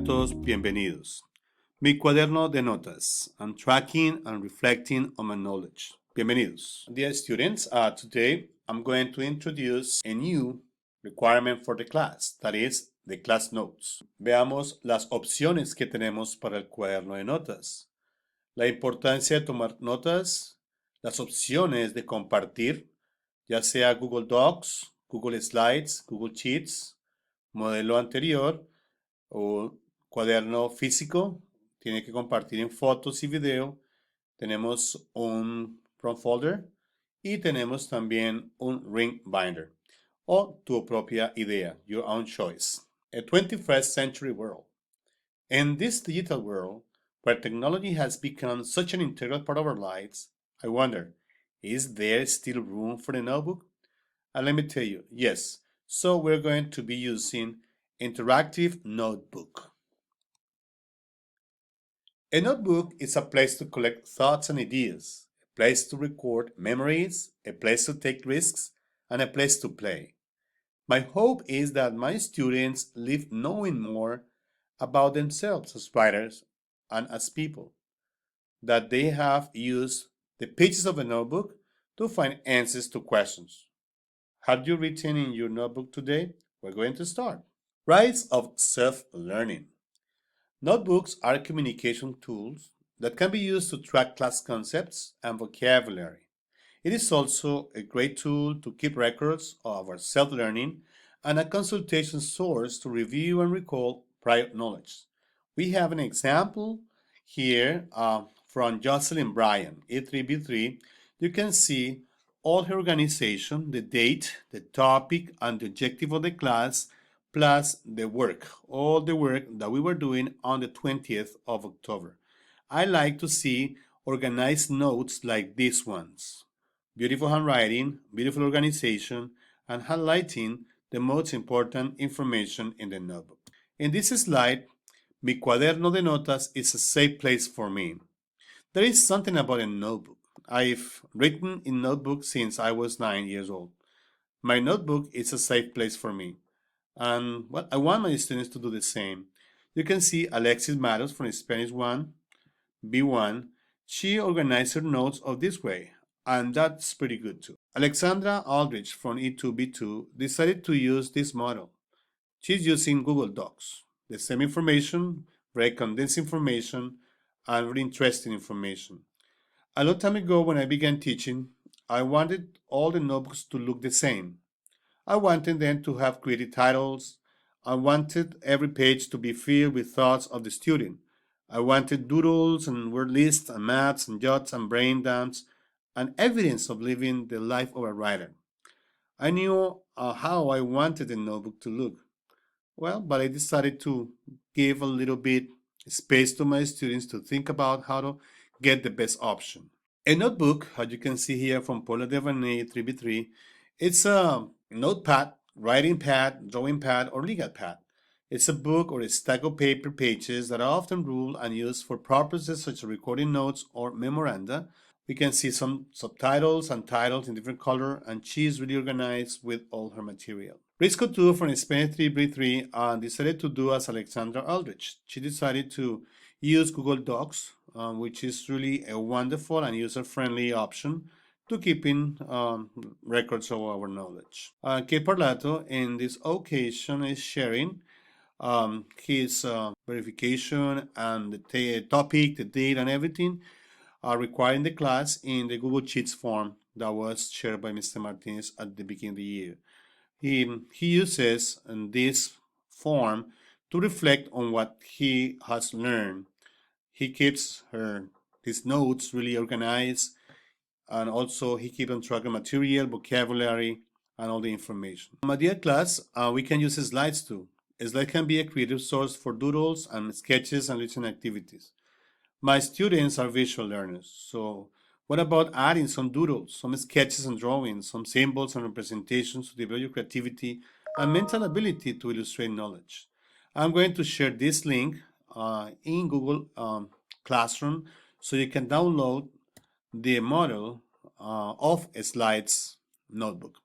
todos bienvenidos. Mi cuaderno de notas. I'm tracking and reflecting on my knowledge. Bienvenidos. Dear students, today I'm going to introduce a new requirement for the class, that is, the class notes. Veamos las opciones que tenemos para el cuaderno de notas. La importancia de tomar notas, las opciones de compartir, ya sea Google Docs, Google Slides, Google Sheets, modelo anterior o cuaderno físico, tiene que compartir en fotos y video. Tenemos un front folder y tenemos también un ring binder o tu propia idea, your own choice. A 21st century world. In this digital world, where technology has become such an integral part of our lives, I wonder, is there still room for a notebook? And let me tell you, yes. So we're going to be using interactive notebook. A notebook is a place to collect thoughts and ideas, a place to record memories, a place to take risks, and a place to play. My hope is that my students leave knowing more about themselves as writers and as people, that they have used the pages of a notebook to find answers to questions. Have you written in your notebook today? We're going to start. Rise of self-learning. Notebooks are communication tools that can be used to track class concepts and vocabulary. It is also a great tool to keep records of our self-learning and a consultation source to review and recall prior knowledge. We have an example here from Jocelyn Bryan, E3B3. You can see all her organization, the date, the topic, and the objective of the class, plus the work, all the work that we were doing on the 20th of October. I like to see organized notes like these ones. Beautiful handwriting, beautiful organization, and highlighting the most important information in the notebook. In this slide, mi cuaderno de notas is a safe place for me. There is something about a notebook. I've written in notebooks since I was 9 years old. My notebook is a safe place for me. And I want my students to do the same. You can see Alexis Matos from Spanish 1, B1. She organized her notes of this way, and that's pretty good too. Alexandra Aldrich from E2B2 decided to use this model. She's using Google Docs. The same information, very condensed information, and really interesting information. A long time ago when I began teaching, I wanted all the notebooks to look the same. I wanted them to have creative titles. I wanted every page to be filled with thoughts of the student. I wanted doodles and word lists and maps and jots and brain dumps and evidence of living the life of a writer. I knew how I wanted the notebook to look. Well, but I decided to give a little bit space to my students to think about how to get the best option. A notebook, as you can see here from Paula Devaney 3B3, it's a notepad, writing pad, drawing pad, or legal pad. It's a book or a stack of paper pages that are often ruled and used for purposes such as recording notes or memoranda. We can see some subtitles and titles in different color, and she is really organized with all her material. Risco 2 from Spanish 3B3 decided to do as Alexandra Aldrich. She decided to use Google Docs, which is really a wonderful and user-friendly option to keeping records of our knowledge. Kate Parlato in this occasion is sharing his verification and the topic, the date, and everything required in the class in the Google Sheets form that was shared by Mr. Martinez at the beginning of the year. He uses this form to reflect on what he has learned. He keeps his notes really organized, and also he keeps on track of material, vocabulary, and all the information. My dear class, we can use slides too. A slide can be a creative source for doodles and sketches and listening activities. My students are visual learners, so what about adding some doodles, some sketches and drawings, some symbols and representations to develop your creativity and mental ability to illustrate knowledge? I'm going to share this link in Google Classroom so you can download the model of a slides notebook.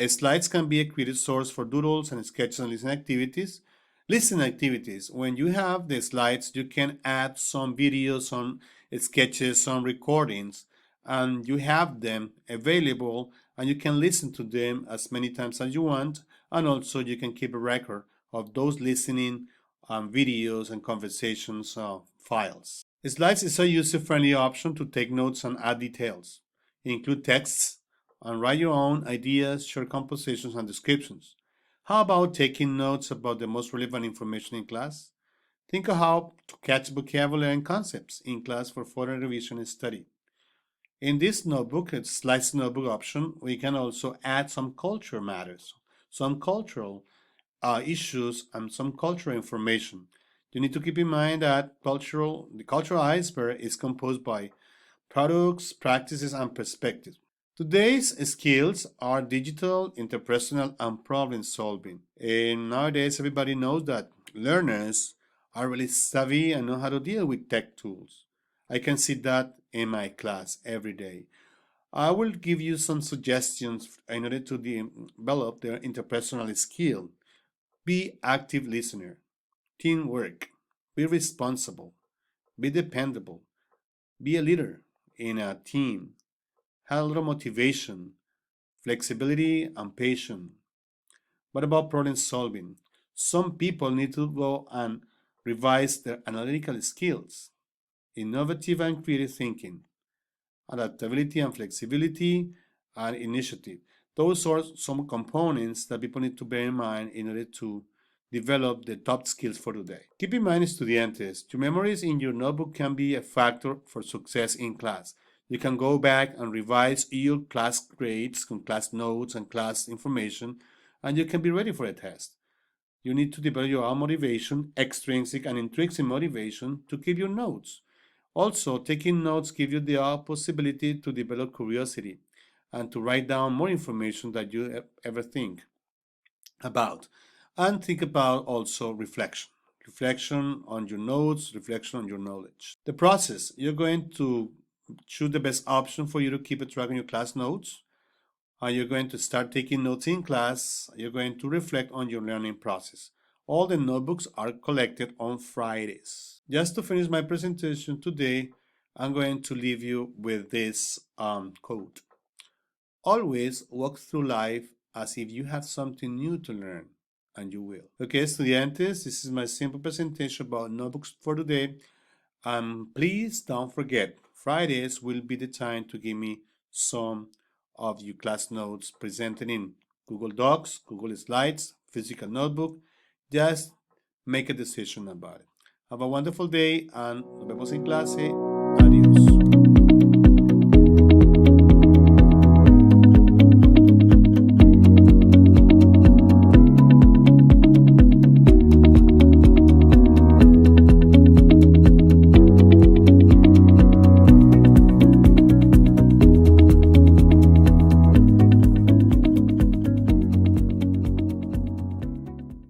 Slides can be a creative source for doodles and sketches and listening activities. Listening activities. When you have the slides, you can add some videos, some sketches, some recordings, and you have them available and you can listen to them as many times as you want. And also you can keep a record of those listening videos and conversations files. Slides is a user-friendly option to take notes and add details. Include texts and write your own ideas, short compositions, and descriptions. How about taking notes about the most relevant information in class? Think of how to catch vocabulary and concepts in class for further revision and study. In this notebook, it's slides notebook option, we can also add some culture matters, some cultural issues, and some cultural information. You need to keep in mind that the cultural iceberg is composed by products, practices, and perspectives. Today's skills are digital, interpersonal, and problem solving. And nowadays, everybody knows that learners are really savvy and know how to deal with tech tools. I can see that in my class every day. I will give you some suggestions in order to develop their interpersonal skill. Be active listener, teamwork, be responsible, be dependable, be a leader in a team, have a little motivation, flexibility, and patience. What about problem solving? Some people need to go and revise their analytical skills, innovative and creative thinking, adaptability and flexibility, and initiative. Those are some components that people need to bear in mind in order to develop the top skills for today. Keep in mind, estudiantes, your memories in your notebook can be a factor for success in class. You can go back and revise your class grades, class notes, and class information, and you can be ready for a test. You need to develop your own motivation, extrinsic and intrinsic motivation, to keep your notes. Also, taking notes gives you the possibility to develop curiosity and to write down more information that you ever think about. And think about also reflection. Reflection on your notes, reflection on your knowledge. The process, you're going to choose the best option for you to keep a track on your class notes. You're going to start taking notes in class. You're going to reflect on your learning process. All the notebooks are collected on Fridays. Just to finish my presentation today, I'm going to leave you with this quote. Always walk through life as if you have something new to learn, and you will. Okay, estudiantes, this is my simple presentation about notebooks for today. Please don't forget, Fridays will be the time to give me some of your class notes presented in Google Docs, Google Slides, physical notebook. Just make a decision about it. Have a wonderful day and nos vemos en clase.